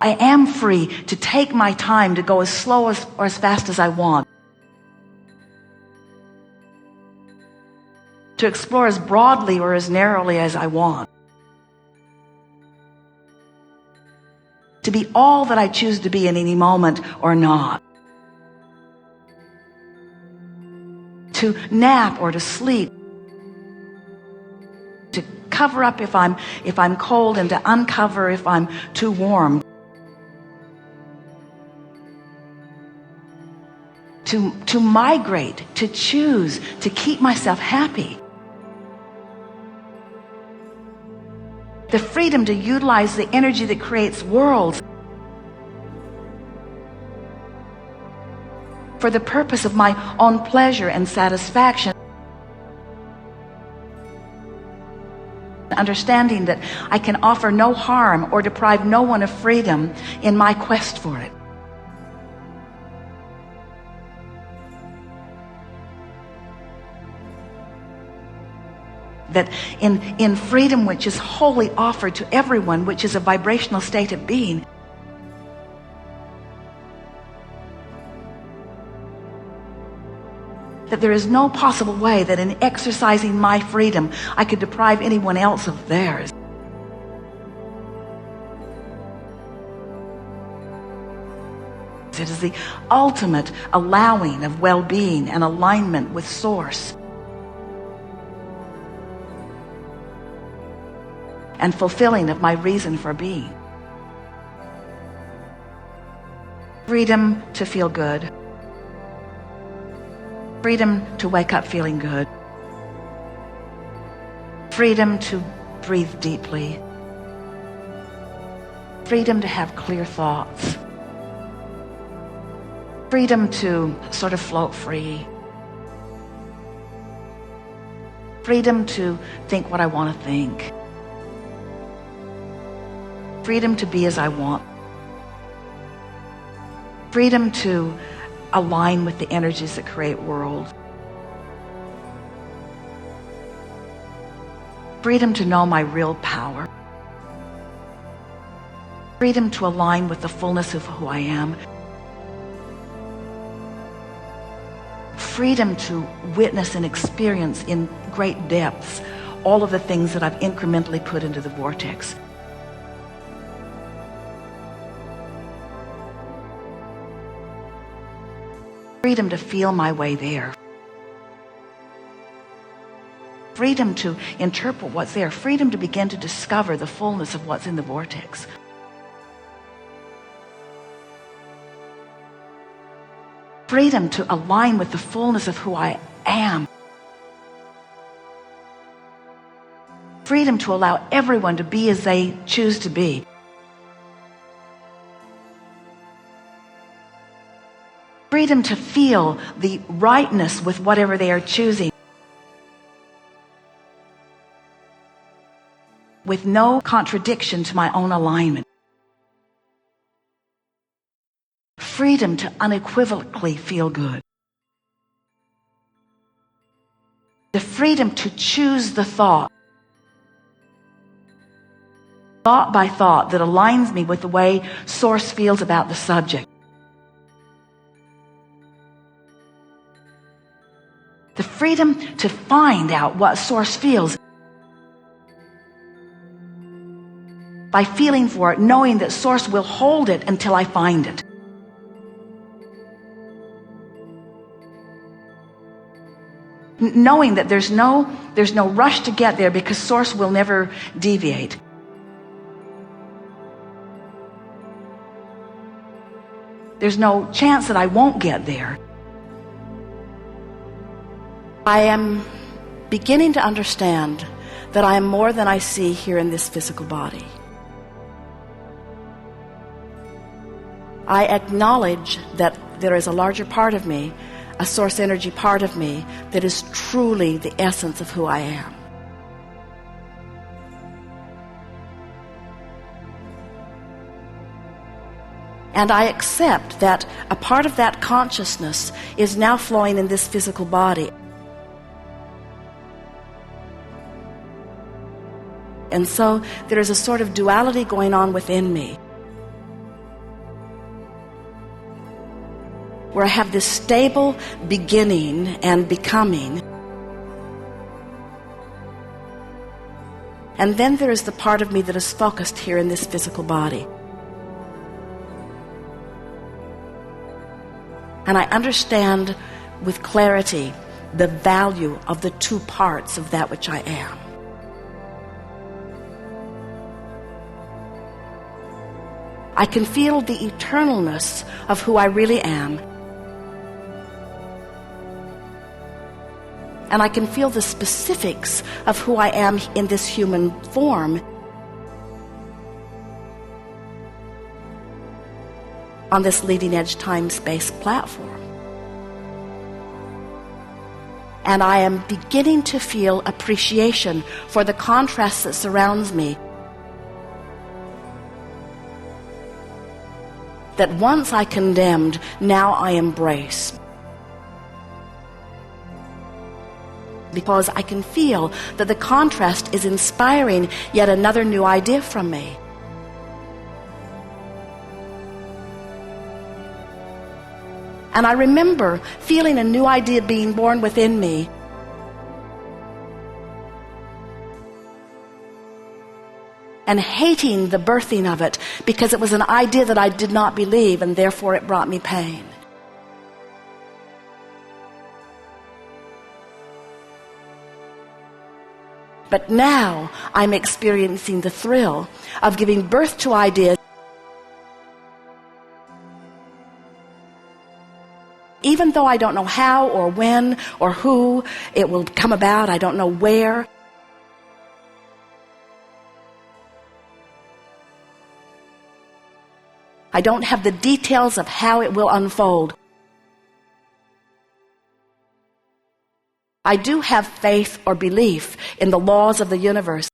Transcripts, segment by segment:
I am free to take my time, to go as slow or as fast as I want, to explore as broadly or as narrowly as I want, to be all that I choose to be in any moment or not, to nap or to sleep, to cover up if I'm cold and to uncover if I'm too warm, to migrate, to choose, to keep myself happy. The freedom to utilize the energy that creates worlds for the purpose of my own pleasure and satisfaction. Understanding that I can offer no harm or deprive no one of freedom in my quest for it. That in freedom which is wholly offered to everyone, which is a vibrational state of being, that there is no possible way that in exercising my freedom I could deprive anyone else of theirs. It is the ultimate allowing of well-being and alignment with Source, and fulfilling of my reason for being. Freedom to feel good. Freedom to wake up feeling good. Freedom to breathe deeply. Freedom to have clear thoughts. Freedom to sort of float free. Freedom to think what I want to think. Freedom to be as I want. Freedom to align with the energies that create worlds. Freedom to know my real power. Freedom to align with the fullness of who I am. Freedom to witness and experience in great depths all of the things that I've incrementally put into the vortex. Freedom to feel my way there. Freedom to interpret what's there. Freedom to begin to discover the fullness of what's in the vortex. Freedom to align with the fullness of who I am. Freedom to allow everyone to be as they choose to be. Freedom to feel the rightness with whatever they are choosing, with no contradiction to my own alignment. Freedom to unequivocally feel good. The freedom to choose the thought by thought that aligns me with the way Source feels about the subject. The freedom to find out what Source feels by feeling for it, knowing that Source will hold it until I find it. Knowing that there's no rush to get there because Source will never deviate. There's no chance that I won't get there. I am beginning to understand that I am more than I see here in this physical body. I acknowledge that there is a larger part of me, a source energy part of me, that is truly the essence of who I am. And I accept that a part of that consciousness is now flowing in this physical body. And so there is a sort of duality going on within me. where I have this stable beginning and becoming. And then there is the part of me that is focused here in this physical body. And I understand with clarity the value of the two parts of that which I am. I can feel the eternalness of who I really am. And I can feel the specifics of who I am in this human form on this leading-edge time-space platform. And I am beginning to feel appreciation for the contrast that surrounds me. That once I condemned, now I embrace. Because I can feel that the contrast is inspiring yet another new idea from me. And I remember feeling a new idea being born within me. And hating the birthing of it because it was an idea that I did not believe, and therefore it brought me pain. But now I'm experiencing the thrill of giving birth to ideas. Even though I don't know how or when or who it will come about, I don't know where. I don't have the details of how it will unfold. I do have faith or belief in the laws of the universe.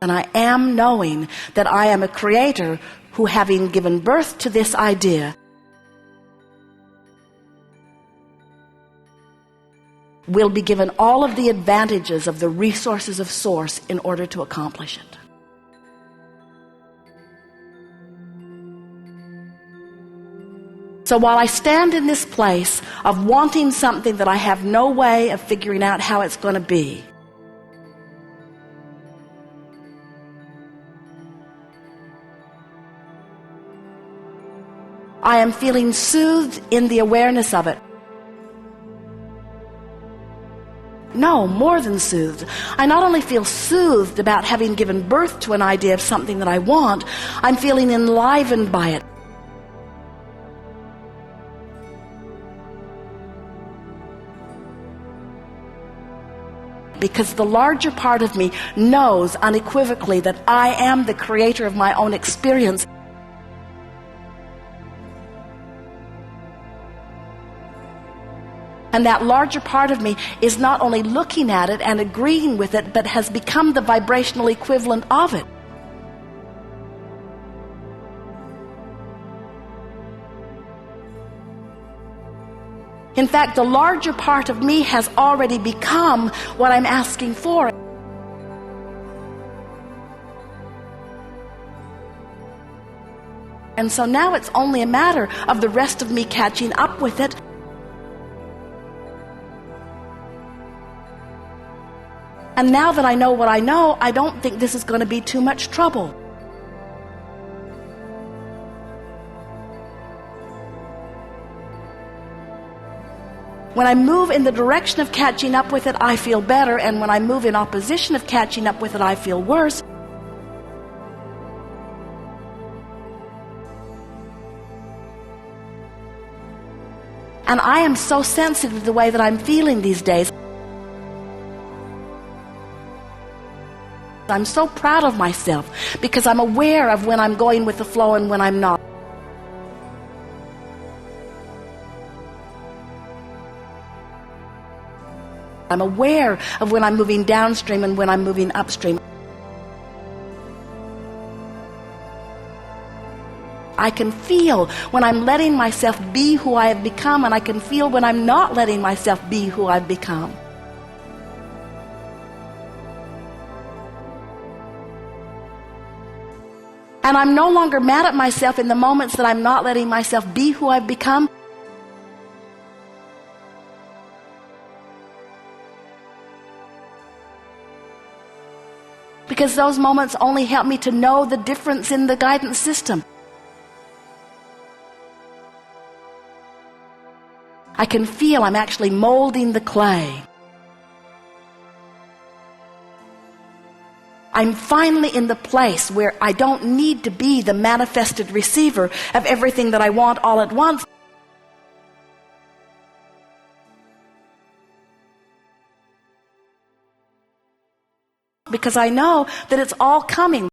And I am knowing that I am a creator who, having given birth to this idea, will be given all of the advantages of the resources of Source in order to accomplish it. So while I stand in this place of wanting something that I have no way of figuring out how it's going to be, I am feeling soothed in the awareness of it. No, more than soothed. I not only feel soothed about having given birth to an idea of something that I want, I'm feeling enlivened by it. Because the larger part of me knows unequivocally that I am the creator of my own experience. And that larger part of me is not only looking at it and agreeing with it, but has become the vibrational equivalent of it. In fact, the larger part of me has already become what I'm asking for. And so now it's only a matter of the rest of me catching up with it. And now that I know what I know, I don't think this is going to be too much trouble. When I move in the direction of catching up with it, I feel better. And when I move in opposition of catching up with it, I feel worse. And I am so sensitive to the way that I'm feeling these days. I'm so proud of myself because I'm aware of when I'm going with the flow and when I'm not. I'm aware of when I'm moving downstream and when I'm moving upstream. I can feel when I'm letting myself be who I have become, and I can feel when I'm not letting myself be who I've become. And I'm no longer mad at myself in the moments that I'm not letting myself be who I've become. Because those moments only help me to know the difference in the guidance system. I can feel I'm actually molding the clay. I'm finally in the place where I don't need to be the manifested receiver of everything that I want all at once. Because I know that it's all coming.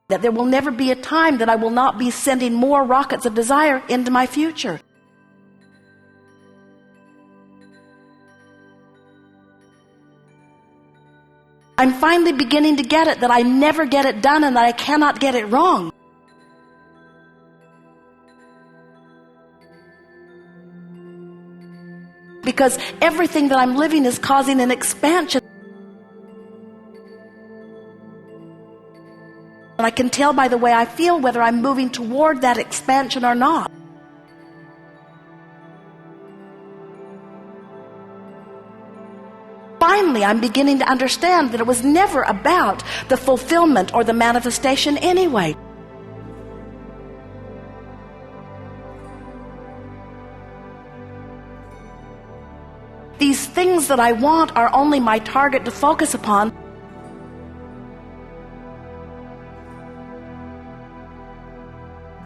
That there will never be a time that I will not be sending more rockets of desire into my future. I'm finally beginning to get it, that I never get it done and that I cannot get it wrong. Because everything that I'm living is causing an expansion. And I can tell by the way I feel whether I'm moving toward that expansion or not. Finally, I'm beginning to understand that it was never about the fulfillment or the manifestation anyway. These things that I want are only my target to focus upon.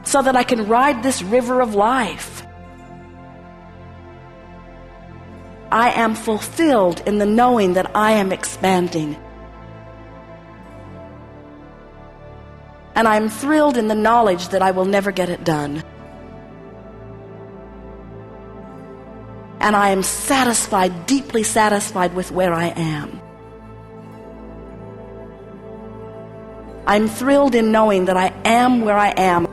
So that I can ride this river of life. I am fulfilled in the knowing that I am expanding. And I'm thrilled in the knowledge that I will never get it done. And I am satisfied, deeply satisfied with where I am. I'm thrilled in knowing that I am where I am.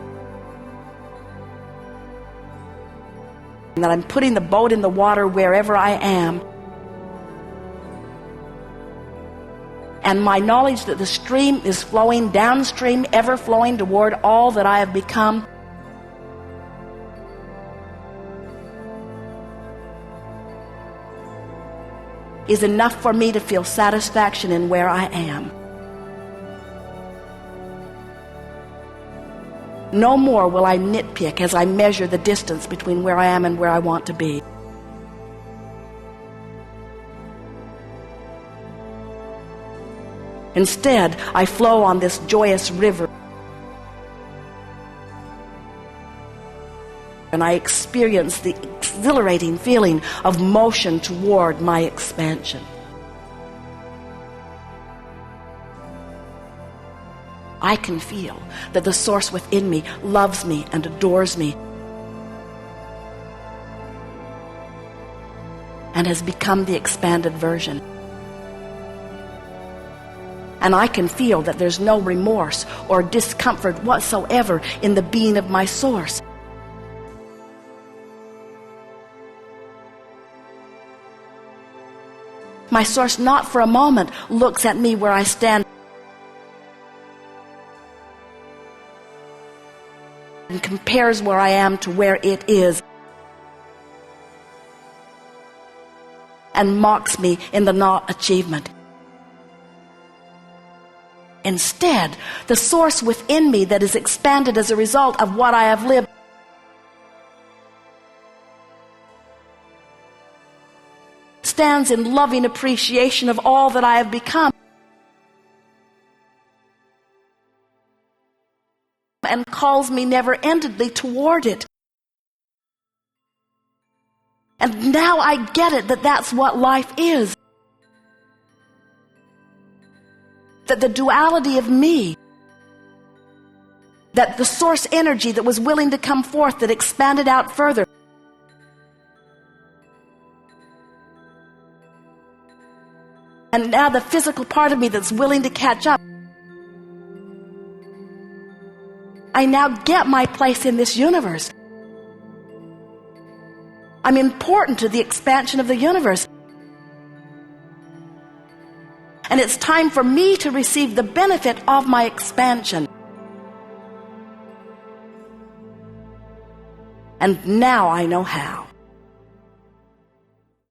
And that I'm putting the boat in the water wherever I am. And my knowledge that the stream is flowing downstream, ever flowing toward all that I have become. Is enough for me to feel satisfaction in where I am. No more will I nitpick as I measure the distance between where I am and where I want to be. Instead, I flow on this joyous river. And I experience the exhilarating feeling of motion toward my expansion. I can feel that the source within me loves me and adores me and has become the expanded version. And I can feel that there's no remorse or discomfort whatsoever in the being of my source. My source not for a moment looks at me where I stand and compares where I am to where it is and mocks me in the not achievement. Instead, the source within me that is expanded as a result of what I have lived stands in loving appreciation of all that I have become and calls me never-endingly toward it. And now I get it, that that's what life is. That the duality of me, that the source energy that was willing to come forth, that expanded out further, and now the physical part of me that's willing to catch up. I now get my place in this universe. I'm important to the expansion of the universe. And it's time for me to receive the benefit of my expansion. And now I know how.